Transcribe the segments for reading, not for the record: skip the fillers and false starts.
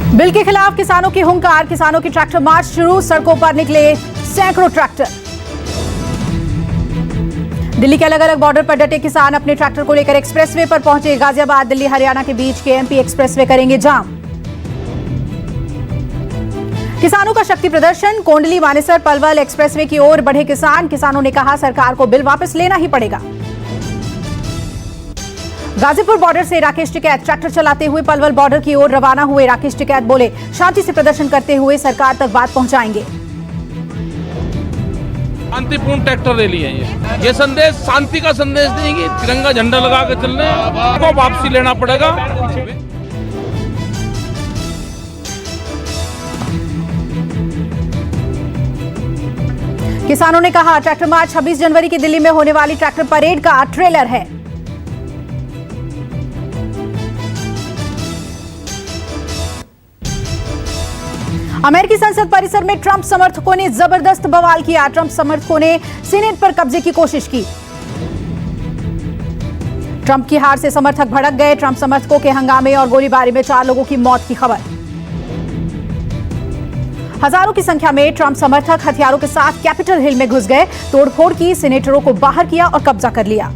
Bill के खिलाफ किसानों की हुंकार, किसानों की ट्रैक्टर मार्च शुरू, सड़कों पर निकले सैकड़ों ट्रैक्टर। दिल्ली के अलग अलग बॉर्डर पर डटे किसान अपने ट्रैक्टर को लेकर एक्सप्रेसवे पर पहुंचे। गाजियाबाद दिल्ली हरियाणा के बीच के एमपी एक्सप्रेसवे करेंगे जाम। किसानों का शक्ति प्रदर्शन, कोंडली मानेसर पलवल एक्सप्रेसवे की ओर बढ़े किसान। किसानों ने कहा सरकार को बिल वापस लेना ही पड़ेगा। गाजीपुर बॉर्डर से राकेश टिकैत ट्रैक्टर चलाते हुए पलवल बॉर्डर की ओर रवाना हुए। राकेश टिकैत बोले शांति से प्रदर्शन करते हुए सरकार तक बात पहुंचाएंगे। शांतिपूर्ण ट्रैक्टर रैली है ये संदेश शांति का संदेश देंगे। तिरंगा झंडा लगा कर चलने को वापसी लेना पड़ेगा। किसानों ने कहा ट्रैक्टर मार्च 26 जनवरी की दिल्ली में होने वाली ट्रैक्टर परेड का ट्रेलर है। अमेरिकी संसद परिसर में ट्रंप समर्थकों ने जबरदस्त बवाल किया। ट्रंप समर्थकों ने सीनेट पर कब्जे की कोशिश की। ट्रंप की हार से समर्थक भड़क गए। ट्रंप समर्थकों के हंगामे और गोलीबारी में 4 लोगों की मौत की खबर। हजारों की संख्या में ट्रंप समर्थक हथियारों के साथ कैपिटल हिल में घुस गए। तोड़फोड़ की, सेनेटरों को बाहर किया और कब्जा कर लिया।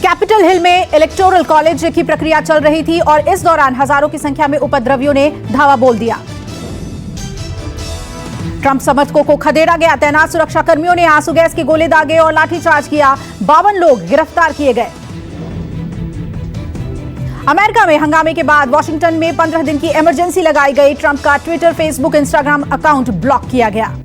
कैपिटल हिल में इलेक्टोरल कॉलेज की प्रक्रिया चल रही थी और इस दौरान हजारों की संख्या में उपद्रवियों ने धावा बोल दिया। ट्रंप समर्थकों को खदेड़ा गया। तैनात सुरक्षा कर्मियों ने आंसू गैस के गोले दागे और लाठीचार्ज किया। 52 लोग गिरफ्तार किए गए। अमेरिका में हंगामे के बाद वॉशिंगटन में 15 दिन की इमरजेंसी लगाई गई। ट्रंप का Twitter, Facebook, Instagram account block किया गया।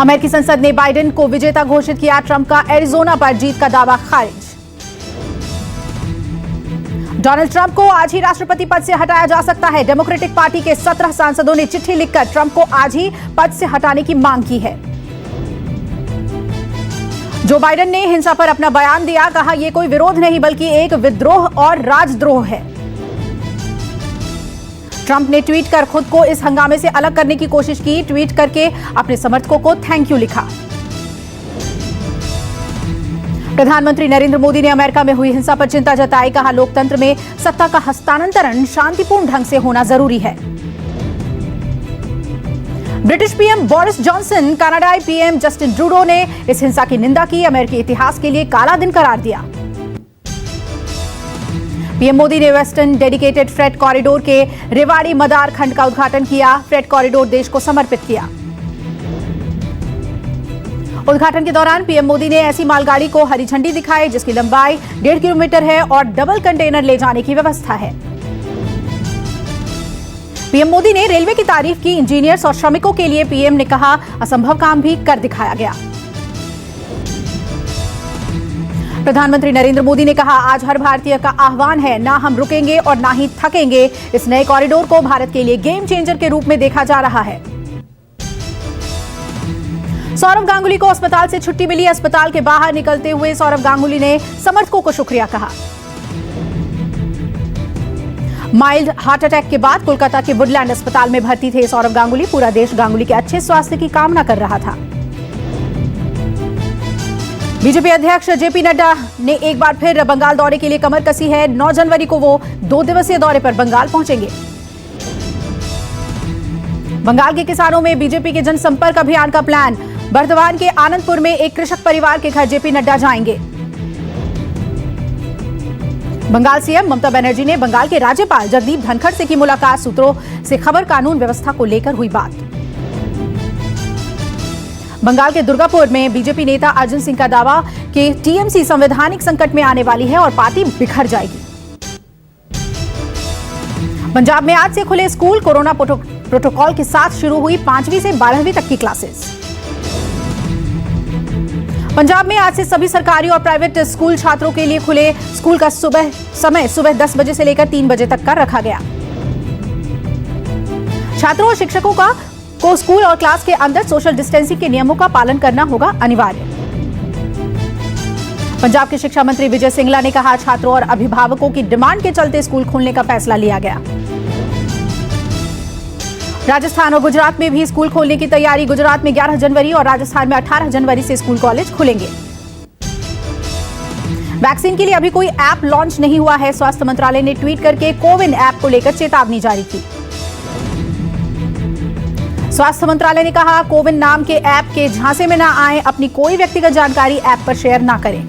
अमेरिकी संसद ने बाइडेन को विजेता घोषित किया। ट्रंप का एरिजोना पर जीत का दावा खारिज। डोनाल्ड ट्रंप को आज ही राष्ट्रपति पद से हटाया जा सकता है। डेमोक्रेटिक पार्टी के 17 सांसदों ने चिट्ठी लिखकर ट्रंप को आज ही पद से हटाने की मांग की है। जो बाइडेन ने हिंसा पर अपना बयान दिया, कहा यह कोई विरोध नहीं बल्कि एक विद्रोह और राजद्रोह है। ट्रंप ने ट्वीट कर खुद को इस हंगामे से अलग करने की कोशिश की। ट्वीट करके अपने समर्थकों को थैंक यू लिखा। प्रधानमंत्री नरेंद्र मोदी ने अमेरिका में हुई हिंसा पर चिंता जताई। कहा लोकतंत्र में सत्ता का हस्तांतरण शांतिपूर्ण ढंग से होना जरूरी है। ब्रिटिश पीएम बोरिस जॉनसन, कनाडाई पीएम जस्टिन ट्रूडो ने इस हिंसा की निंदा की। अमेरिकी इतिहास के लिए काला दिन करार दिया। पीएम मोदी ने वेस्टर्न डेडिकेटेड फ्रेट कॉरिडोर के रेवाड़ी मदार खंड का उद्घाटन किया। फ्रेट कॉरिडोर देश को समर्पित किया। उद्घाटन के दौरान पीएम मोदी ने ऐसी मालगाड़ी को हरी झंडी दिखाई जिसकी लंबाई 1.5 किलोमीटर है और डबल कंटेनर ले जाने की व्यवस्था है। पीएम मोदी ने रेलवे की तारीफ की। इंजीनियर्स और श्रमिकों के लिए पीएम ने कहा असंभव काम भी कर दिखाया गया। प्रधानमंत्री नरेंद्र मोदी ने कहा आज हर भारतीय का आह्वान है, ना हम रुकेंगे और ना ही थकेंगे। इस नए कॉरिडोर को भारत के लिए गेम चेंजर के रूप में देखा जा रहा है। सौरव गांगुली को अस्पताल से छुट्टी मिली। अस्पताल के बाहर निकलते हुए सौरव गांगुली ने समर्थकों को शुक्रिया कहा। माइल्ड हार्ट अटैक के बाद कोलकाता के वुडलैंड अस्पताल में भर्ती थे सौरव गांगुली। पूरा देश गांगुली के अच्छे स्वास्थ्य की कामना कर रहा था। बीजेपी अध्यक्ष जेपी नड्डा ने एक बार फिर बंगाल दौरे के लिए कमर कसी है। 9 जनवरी को वो 2 दिवसीय दौरे पर बंगाल पहुंचेंगे। बंगाल के किसानों में बीजेपी के जनसंपर्क अभियान का प्लान। बर्धमान के आनंदपुर में एक कृषक परिवार के घर जेपी नड्डा जाएंगे। बंगाल सीएम ममता बनर्जी ने बंगाल के राज्यपाल जगदीप धनखड़ से की मुलाकात। सूत्रों से खबर कानून व्यवस्था को लेकर हुई बात। बंगाल के दुर्गापुर में बीजेपी नेता अर्जुन सिंह का दावा कि टीएमसी संवैधानिक संकट में आने वाली है और पार्टी बिखर जाएगी। पंजाब में आज से खुले स्कूल। कोरोना प्रोटोकॉल के साथ शुरू हुई 5वीं से 12वीं तक की क्लासेस। पंजाब में आज से सभी सरकारी और प्राइवेट स्कूल छात्रों के लिए खुले। स्कूल का समय सुबह 10 बजे से लेकर 3 बजे तक का रखा गया। छात्रों और शिक्षकों को स्कूल और क्लास के अंदर सोशल डिस्टेंसिंग के नियमों का पालन करना होगा अनिवार्य। पंजाब के शिक्षा मंत्री विजय सिंगला ने कहा छात्रों और अभिभावकों की डिमांड के चलते स्कूल खोलने का फैसला लिया गया। राजस्थान और गुजरात में भी स्कूल खोलने की तैयारी। गुजरात में 11 जनवरी और राजस्थान में 18 जनवरी से स्कूल कॉलेज खुलेंगे। वैक्सीन के लिए अभी कोई ऐप लॉन्च नहीं हुआ है। स्वास्थ्य मंत्रालय ने ट्वीट करके कोविन ऐप को लेकर चेतावनी जारी की। स्वास्थ्य मंत्रालय ने कहा, कोविन नाम के ऐप के झांसे में ना आए, अपनी कोई व्यक्तिगत जानकारी ऐप पर शेयर ना करें।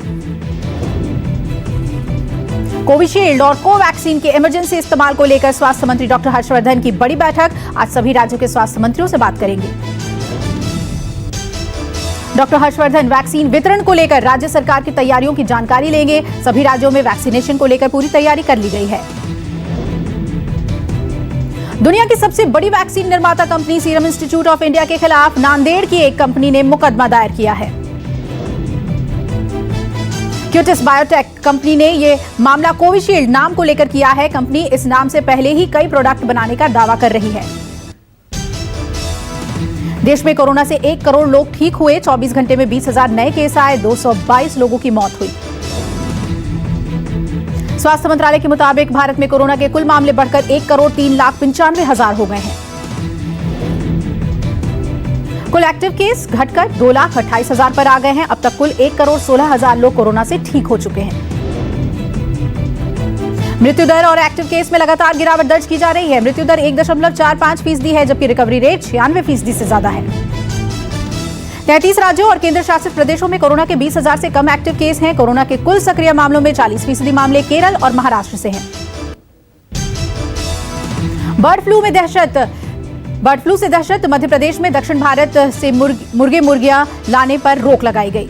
कोविशील्ड और कोवैक्सीन के इमरजेंसी इस्तेमाल को लेकर स्वास्थ्य मंत्री डॉक्टर हर्षवर्धन की बड़ी बैठक। आज सभी राज्यों के स्वास्थ्य मंत्रियों से बात करेंगे। डॉक्टर हर्षवर्धन वैक्सीन वितरण को लेकर राज्य सरकार की तैयारियों की जानकारी लेंगे। सभी राज्यों में वैक्सीनेशन को लेकर पूरी तैयारी कर ली गई है। दुनिया की सबसे बड़ी वैक्सीन निर्माता company serum institute of India के खिलाफ नांदेड़ की एक कंपनी ने मुकदमा दायर किया है। क्यूटिस बायोटेक कंपनी ने यह मामला कोविशील्ड नाम को लेकर किया है। कंपनी इस नाम से पहले ही कई प्रोडक्ट बनाने का दावा कर रही है। देश में कोरोना से 1 करोड़ लोग ठीक हुए। 24 घंटे में 20,000 नए केस आए। 222 लोगों की मौत हुई। स्वास्थ्य मंत्रालय के मुताबिक भारत में कोरोना के कुल मामले बढ़कर 1,03,95,000 हो गए हैं। कुल एक्टिव केस घटकर 2,28,000 पर आ गए हैं। अब तक कुल 1,16,000 लोग कोरोना से ठीक हो चुके हैं। मृत्यु दर और एक्टिव केस में लगातार गिरावट दर्ज की जा रही है। मृत्यु दर 1.45% है, जबकि रिकवरी रेट 96% से ज्यादा है। 33 राज्यों और केंद्र शासित प्रदेशों में कोरोना के 20,000 से कम एक्टिव केस हैं। कोरोना के कुल सक्रिय मामलों में 40% मामले केरल और महाराष्ट्र से हैं। बर्ड फ्लू से दहशत। मध्य प्रदेश में दक्षिण भारत से मुर्गियां लाने पर रोक लगाई गई।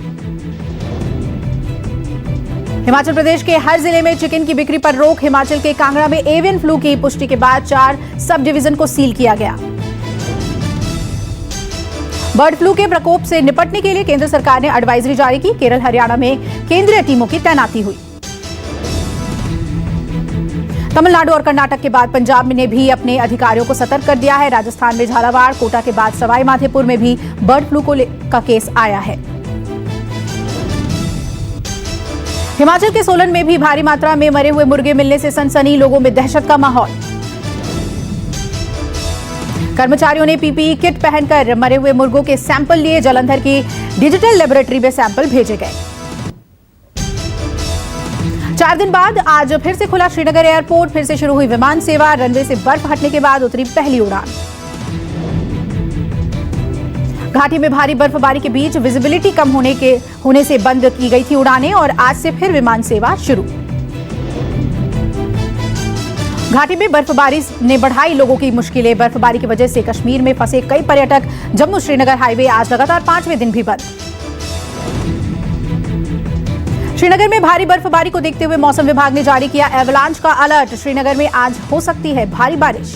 हिमाचल प्रदेश के हर जिले में चिकन की बिक्री पर रोक। हिमाचल के कांगड़ा में एवियन फ्लू की पुष्टि के बाद 4 सब डिवीजन को सील किया गया। बर्ड फ्लू के प्रकोप से निपटने के लिए केंद्र सरकार ने एडवाइजरी जारी की। केरल, हरियाणा में केंद्रीय टीमों की तैनाती हुई। तमिलनाडु और कर्नाटक के बाद पंजाब ने भी अपने अधिकारियों को सतर्क कर दिया है। राजस्थान में झालावाड़, कोटा के बाद सवाई माधोपुर में भी बर्ड फ्लू का केस आया है। हिमाचल के सोलन में भी भारी मात्रा में मरे हुए मुर्गे मिलने से सनसनी। लोगों में दहशत का माहौल। कर्मचारियों ने पीपीई किट पहनकर मरे हुए मुर्गों के सैंपल लिए। जालंधर की डिजिटल लेबोरेटरी में सैंपल भेजे गए। 4 दिन बाद आज फिर से खुला श्रीनगर एयरपोर्ट। फिर से शुरू हुई विमान सेवा। रनवे से बर्फ हटने के बाद उतरी पहली उड़ान। घाटी में भारी बर्फबारी के बीच विजिबिलिटी कम होने से बंद की गई थी उड़ानें और आज से फिर विमान सेवा शुरू। घाटी में बर्फबारी ने बढ़ाई लोगों की मुश्किलें। बर्फबारी की वजह से कश्मीर में फंसे कई पर्यटक। जम्मू श्रीनगर हाईवे आज लगातार 5वें दिन भी बंद। श्रीनगर में भारी बर्फबारी को देखते हुए मौसम विभाग ने जारी किया एवलांच का अलर्ट। श्रीनगर में आज हो सकती है भारी बारिश।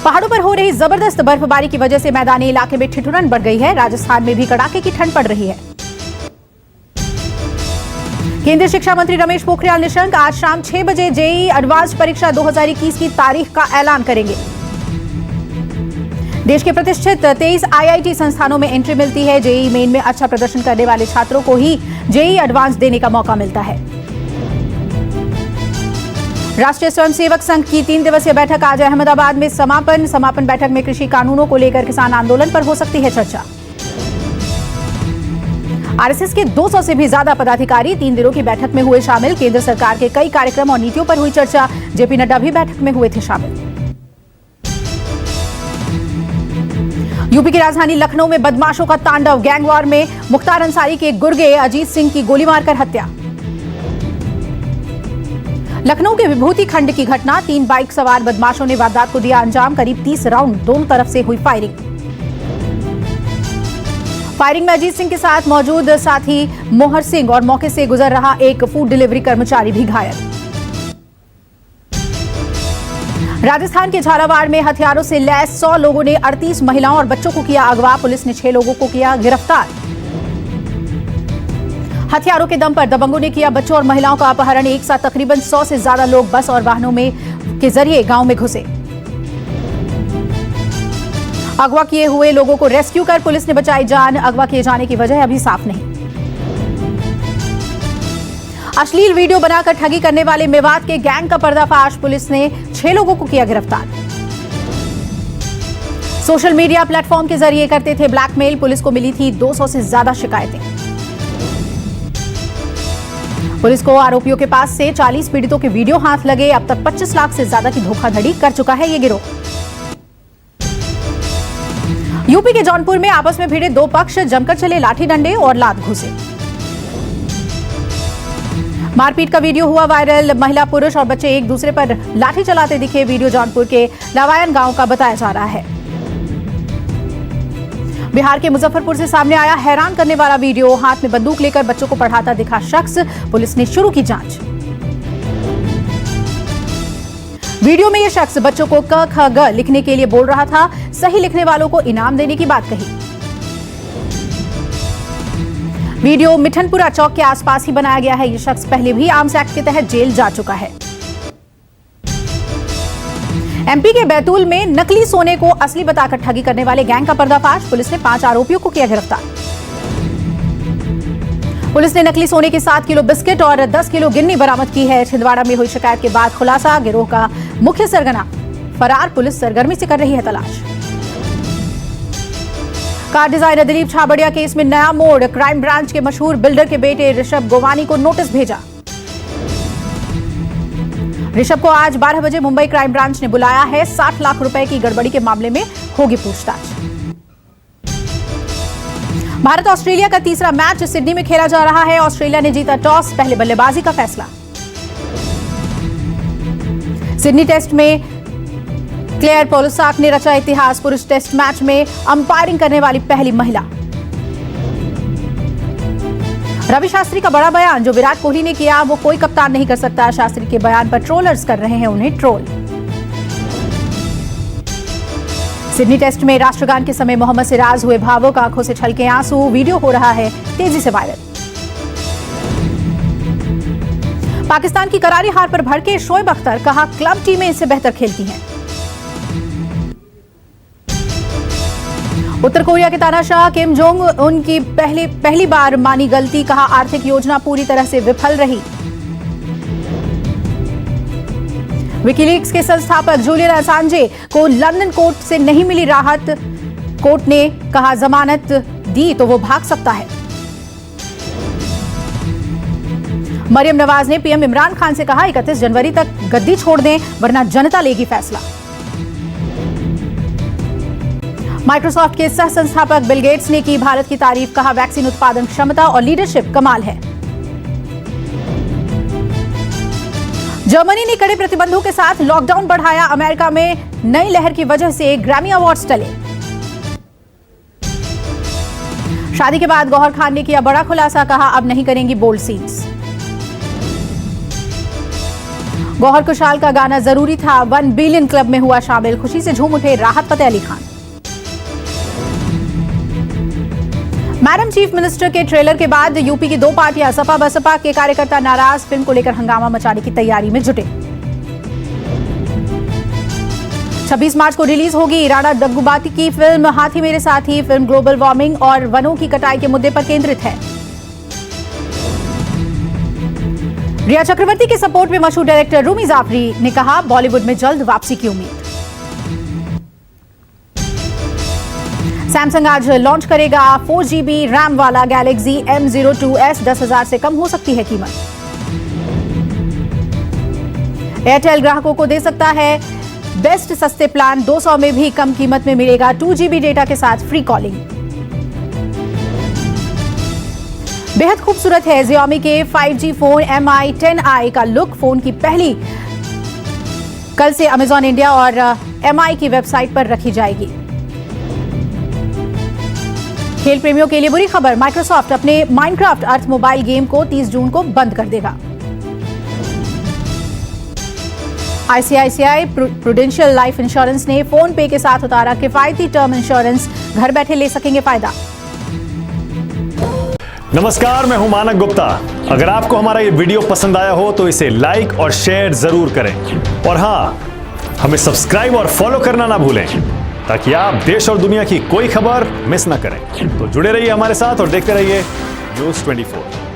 पहाड़ों पर हो रही जबरदस्त बर्फबारी की वजह से मैदानी इलाके में ठिठुरन बढ़ गई है। राजस्थान में भी कड़ाके की ठंड पड़ रही है। केंद्रीय शिक्षा मंत्री रमेश पोखरियाल निशंक आज शाम 6 बजे जेईई एडवांस्ड परीक्षा 2021 की तारीख का ऐलान करेंगे। देश के प्रतिष्ठित 23 आईआईटी संस्थानों में एंट्री मिलती है। जेईई मेन में अच्छा प्रदर्शन करने वाले छात्रों को ही जेईई एडवांस देने का मौका मिलता है। राष्ट्रीय स्वयंसेवक संघ की 3 दिवसीय बैठक आज अहमदाबाद में समापन बैठक में कृषि कानूनों को लेकर किसान आंदोलन पर हो सकती है चर्चा। आरएसएस के 200 से भी ज्यादा पदाधिकारी 3 दिनों की बैठक में हुए शामिल। केंद्र सरकार के कई कार्यक्रम और नीतियों पर हुई चर्चा। जेपी नड्डा भी बैठक में हुए थे शामिल। यूपी की राजधानी लखनऊ में बदमाशों का तांडव। गैंगवार में मुख्तार अंसारी के गुर्गे अजीत सिंह की गोली मारकर हत्या। लखनऊ के विभूति खंड की घटना। 3 बाइक सवार बदमाशों ने वारदात को दिया अंजाम। करीब 30 राउंड दोनों तरफ से हुई फायरिंग में अजीत सिंह के साथ मौजूद साथी मोहर सिंह और मौके से गुजर रहा एक फूड डिलीवरी कर्मचारी भी घायल। राजस्थान के झालावाड़ में हथियारों से लैस 100 लोगों ने 38 महिलाओं और बच्चों को किया अगवा। पुलिस ने 6 लोगों को किया गिरफ्तार। हथियारों के दम पर दबंगों ने किया बच्चों और महिलाओं का अपहरण। एक साथ तकरीबन 100 से ज्यादा लोग बस और वाहनों में के जरिए गांव में घुसे। अगवा किए हुए लोगों को रेस्क्यू कर पुलिस ने बचाई जान। अगवा किए जाने की वजह अभी साफ नहीं। अश्लील वीडियो बनाकर ठगी करने वाले मेवात के गैंग का पर्दाफाश। पुलिस ने 6 लोगों को किया गिरफ्तार। सोशल मीडिया प्लेटफॉर्म के जरिए करते थे ब्लैकमेल। पुलिस को मिली थी 200 से ज्यादा शिकायतें। पुलिस को आरोपियों के पास से 40 पीड़ितों के वीडियो हाथ लगे। अब तक 25 लाख से ज्यादा की धोखाधड़ी कर चुका है ये गिरोह। यूपी के जौनपुर में आपस में भिड़े दो पक्ष, जमकर चले लाठी डंडे और लात घूसे। मारपीट का वीडियो हुआ वायरल। महिला, पुरुष और बच्चे एक दूसरे पर लाठी चलाते दिखे। वीडियो जौनपुर के लावायन गांव का बताया जा रहा है। बिहार के मुजफ्फरपुर से सामने आया हैरान करने वाला वीडियो। हाथ में बंदूक लेकर बच्चों को पढ़ाता दिखा शख्स। पुलिस ने शुरू की जांच। वीडियो में यह शख्स बच्चों को क ख ग लिखने के लिए बोल रहा था। सही लिखने वालों को इनाम देने की बात कही। वीडियो मिठनपुरा चौक के आसपास ही बनाया गया है। यह शख्स पहले भी आर्म्स एक्ट के तहत जेल जा चुका है। एमपी के बैतूल में नकली सोने को असली बताकर ठगी करने वाले गैंग का पर्दाफाश। पुलिस ने 5 आरोपियों को किया गिरफ्तार। पुलिस ने नकली सोने के 7 किलो बिस्किट और 10 किलो गिन्नी बरामद की है। छिंदवाड़ा में हुई शिकायत के बाद खुलासा। गिरोह का मुख्य सरगना फरार। पुलिस सरगर्मी से कर रही है तलाश। Car designer Dilip Chhabria case में नया मोड़। क्राइम ब्रांच के मशहूर बिल्डर के बेटे ऋषभ गोवानी को नोटिस भेजा। ऋषभ को आज 12 बजे मुंबई क्राइम ब्रांच ने बुलाया है। 60 लाख रुपए की गड़बड़ी के मामले में होगी पूछताछ। भारत ऑस्ट्रेलिया का तीसरा मैच सिडनी में खेला जा रहा है। ऑस्ट्रेलिया ने जीता टॉस, पहले बल्लेबाजी का फैसला। सिडनी टेस्ट में क्लेयर पोलिसाक ने रचा इतिहास। पुरुष टेस्ट मैच में अंपायरिंग करने वाली पहली महिला। रवि शास्त्री का बड़ा बयान। जो विराट कोहली ने किया वो कोई कप्तान नहीं कर सकता। शास्त्री के बयान पर ट्रोलर्स कर रहे हैं उन्हें ट्रोल। सिडनी टेस्ट में राष्ट्रगान के समय मोहम्मद सिराज हुए भावुक। आंखों से छलके आंसू। वीडियो हो रहा है तेजी से वायरल। पाकिस्तान की करारी हार पर भड़के शोएब अख्तर। कहा क्लब टीमें इससे बेहतर खेलती हैं। उत्तर कोरिया के तानाशाह किम जोंग उन की पहली बार मानी गलती। कहा आर्थिक योजना पूरी तरह से विफल रही। विकीलीक्स के संस्थापक जूलियन असांजे को लंदन कोर्ट से नहीं मिली राहत। कोर्ट ने कहा जमानत दी तो वो भाग सकता है। मरियम नवाज ने पीएम इमरान खान से कहा 31 जनवरी तक गद्दी छोड़ दें वरना जनता लेगी फैसला। माइक्रोसॉफ्ट के सह संस्थापक बिल गेट्स ने की भारत की तारीफ। कहा वैक्सीन उत्पादन क्षमता और लीडरशिप कमाल है। जर्मनी ने कड़े प्रतिबंधों के साथ लॉकडाउन बढ़ाया। अमेरिका में नई लहर की वजह से ग्रैमी अवार्ड्स टले। शादी के बाद गौहर खान ने किया बड़ा खुलासा। कहा अब नहीं करेंगी बोल्ड सीन्स। गौहर कुशाल का गाना जरूरी था 1 बिलियन क्लब में हुआ शामिल। खुशी से झूम उठे Rahat Fateh Ali Khan. Madam chief minister के ट्रेलर के बाद यूपी की 2 पार्टियां सपा बसपा के कार्यकर्ता नाराज। फिल्म को लेकर हंगामा मचाने की तैयारी में जुटे। 26 मार्च को रिलीज होगी राणा दग्गुबाती की फिल्म हाथी मेरे साथी। फिल्म ग्लोबल वार्मिंग और वनों की कटाई के मुद्दे पर केंद्रित है। रिया चक्रवर्ती के सपोर्ट में मशहूर डायरेक्टर रूमी जाफरी ने कहा बॉलीवुड में जल्द वापसी की उम्मीद। सैमसंग आज लॉन्च करेगा 4GB रैम वाला गैलेक्सी M02s। 10,000 से कम हो सकती है कीमत। एयरटेल ग्राहकों को दे सकता है बेस्ट सस्ते प्लान। 200 में भी कम कीमत में मिलेगा 2GB डेटा के साथ फ्री कॉलिंग। बेहद खूबसूरत है Xiaomi के 5G फोन Mi 10i का लुक। फोन की पहली कल से Amazon इंडिया और Mi की वेबसाइट पर रखी जाएगी। खेल प्रेमियों के लिए बुरी खबर। माइक्रोसॉफ्ट अपने माइनक्राफ्ट अर्थ मोबाइल गेम को 30 जून को बंद कर देगा। ICICI प्रूडेंशियल लाइफ इंश्योरेंस ने फोन पे के साथ उतारा किफायती टर्म इंश्योरेंस। घर बैठे ले सकेंगे फायदा। नमस्कार, मैं हूं मानक गुप्ता। अगर आपको हमारा ये वीडियो पसंद आया हो तो इसे लाइक और शेयर जरूर करें। और हां, हमें सब्सक्राइब और फॉलो करना ना भूलें ताकि आप देश और दुनिया की कोई खबर मिस ना करें। तो जुड़े रहिए हमारे साथ और देखते रहिए News 24।